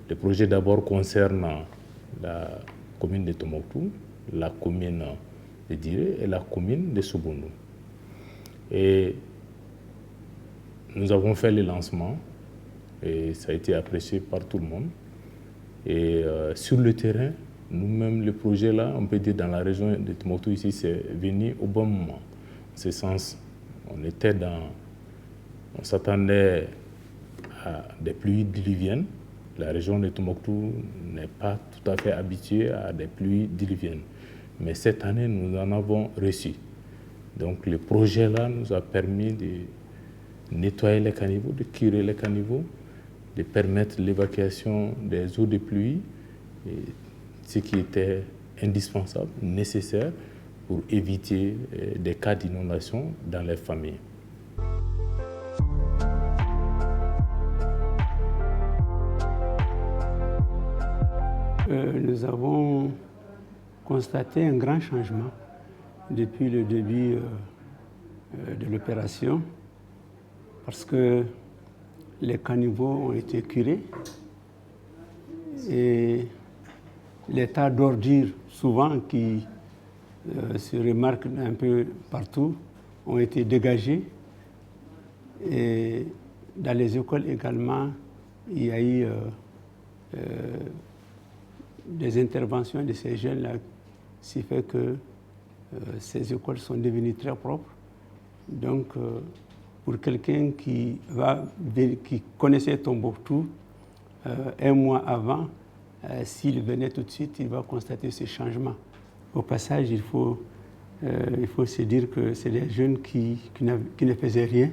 Le projet d'abord concerne la commune de Tombouctou, la commune de Diré et la commune de Souboundou. Et nous avons fait le lancement et ça a été apprécié par tout le monde. Et sur le terrain, nous-mêmes, le projet là, on peut dire dans la région de Tombouctou ici, c'est venu au bon moment. En ce sens, on s'attendait à des pluies diluviennes. La région de Tombouctou n'est pas tout à fait habituée à des pluies diluviennes. Mais cette année, nous en avons reçu. Donc le projet-là nous a permis de nettoyer les caniveaux, de curer les caniveaux, de permettre l'évacuation des eaux de pluie, ce qui était indispensable, nécessaire pour éviter des cas d'inondation dans les familles. Nous avons constaté un grand changement depuis le début de l'opération parce que les caniveaux ont été curés et les tas d'ordures souvent qui se remarquent un peu partout ont été dégagés et dans les écoles également il y a eu des interventions de ces jeunes-là, ce qui fait que ces écoles sont devenues très propres. Donc, pour quelqu'un qui connaissait Tombouctou, un mois avant, s'il venait tout de suite, il va constater ce changement. Au passage, il faut se dire que c'est des jeunes qui ne faisaient rien,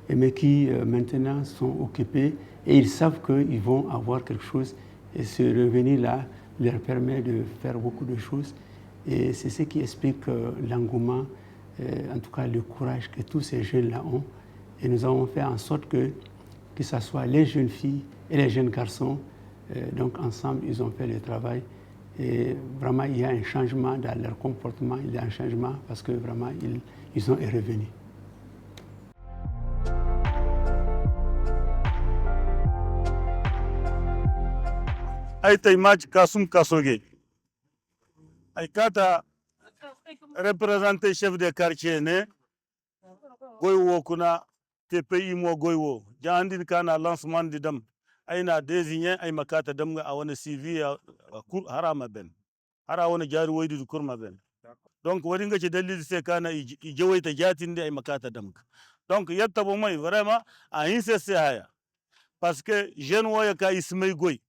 mais qui maintenant sont occupés et ils savent qu'ils vont avoir quelque chose. Et ce revenu-là leur permet de faire beaucoup de choses. Et c'est ce qui explique l'engouement, en tout cas le courage que tous ces jeunes-là ont. Et nous avons fait en sorte que ce soit les jeunes filles et les jeunes garçons, donc ensemble, ils ont fait le travail. Et vraiment, il y a un changement dans leur comportement, il y a un changement parce que vraiment, ils sont revenus. Ay tay match kasum kasoge ay kata représenter chef de quartier ne goywo kuna TPI mo goywo jandin kana lancement di dam ay na désigné ay makata dam a wona CV kur harama ben hara wona jari woydi du kurma ben donc wadi nga ci dalil se kana i jewayta jatinde ay makata dam donc yatta bo moy vraiment a insisté haya parce que jeune woya ka ismay goy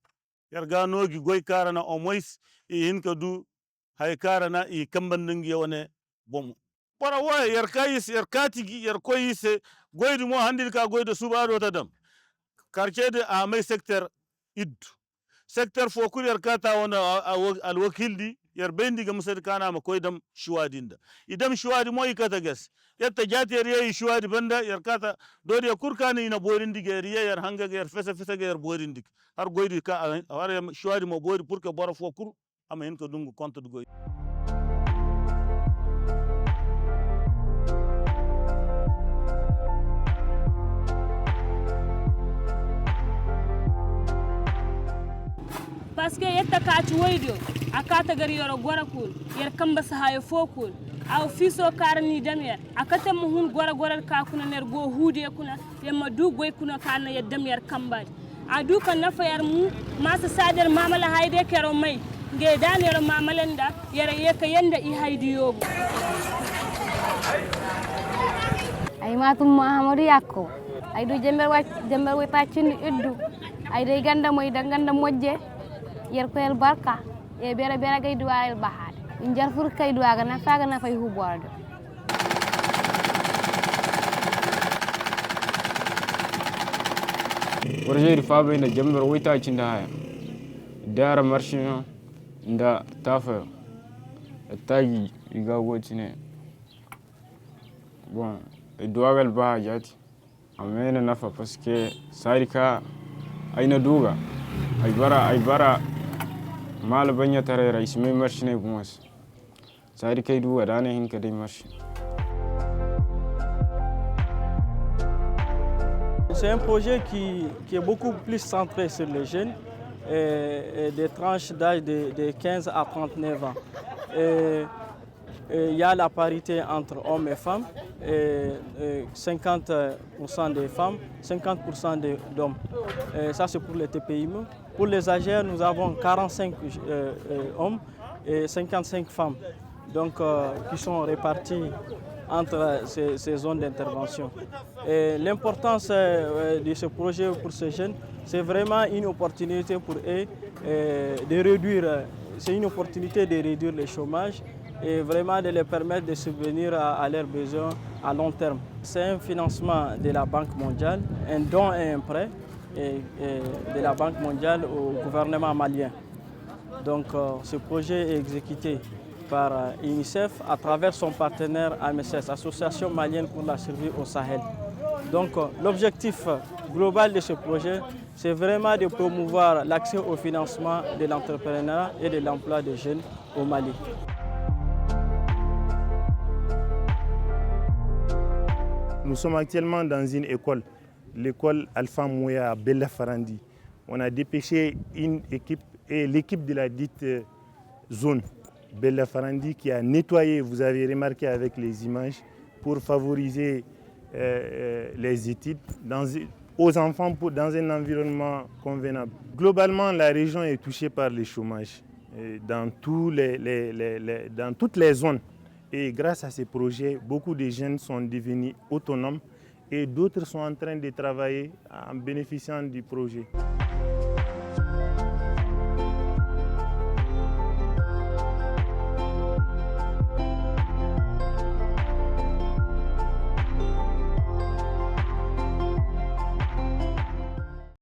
yarga nogi goy karana au moins i hinka du hay karana i kambanningi yone bom para wa yar kayis yar katigi yar koyise goydu mo handil ka goydo subado tadam quartier de amay secteur secteur fokul yar kata wona al wakildi yar bendi gam sed kana ma koydam shuwadinda idam shuwadi mo ikata ges yatta jati yar yi shuwadi banda yar kata dodi kurkani ina borindi geri yar hanga yar fesa yar borindi har goydi ka har shuwadi mo bori pour que bora fokur ama hen ko dungu compte du goydi parce que yetta kaati woydo a kata gari yoro gora kul yer kamba sahayo fokul aw fiso karani damyer akata mo hun gora ka kuna ner go hude kuna yemma du goy kuna kana ya damyer kambadi adu kan nafa yar mu masa sadar mamala hayde kero mai nge danero mamalanda yara yeka yanda i haydi yogo ay matum mahamadu yakko ay do jember way tacindi eddu ay de ganda moy da ganda mojje yer ko el barka e bere gay duwa el bahade injar fur kay duwa na faga na fay hubordo warjeri fabe na jember way tacindi haya dara marchino nda tafa tagi iga wotine bon duwagal ba jati amena nafa parce que sarika aina duga ay bara mal banya tarera isme marché ne gumas sarika duga dane hin kadai marché. C'est un projet qui est beaucoup plus centré sur les jeunes, et des tranches d'âge de 15 à 39 ans. Il y a la parité entre hommes et femmes, 50% des femmes, 50% d'hommes. Ça c'est pour les TPIME. Pour les AGR, nous avons 45 hommes et 55 femmes, donc qui sont répartis entre ces zones d'intervention. L'importance de ce projet pour ces jeunes, c'est vraiment une opportunité pour eux de réduire, c'est une opportunité de réduire le chômage et vraiment de les permettre de subvenir à leurs besoins à long terme. C'est un financement de la Banque mondiale, un don et un prêt de la Banque mondiale au gouvernement malien. Donc ce projet est exécuté par UNICEF à travers son partenaire AMSS, Association malienne pour la survie au Sahel. Donc l'objectif global de ce projet, c'est vraiment de promouvoir l'accès au financement de l'entrepreneuriat et de l'emploi des jeunes au Mali. Nous sommes actuellement dans une école, l'école Alpha Mouya à Bella Farandi. On a dépêché une équipe et l'équipe de la dite zone Bella Farandi qui a nettoyé, vous avez remarqué avec les images, pour favoriser les études aux enfants dans un environnement convenable. Globalement, la région est touchée par le chômage dans toutes les zones. Et grâce à ces projets, beaucoup de jeunes sont devenus autonomes et d'autres sont en train de travailler en bénéficiant du projet.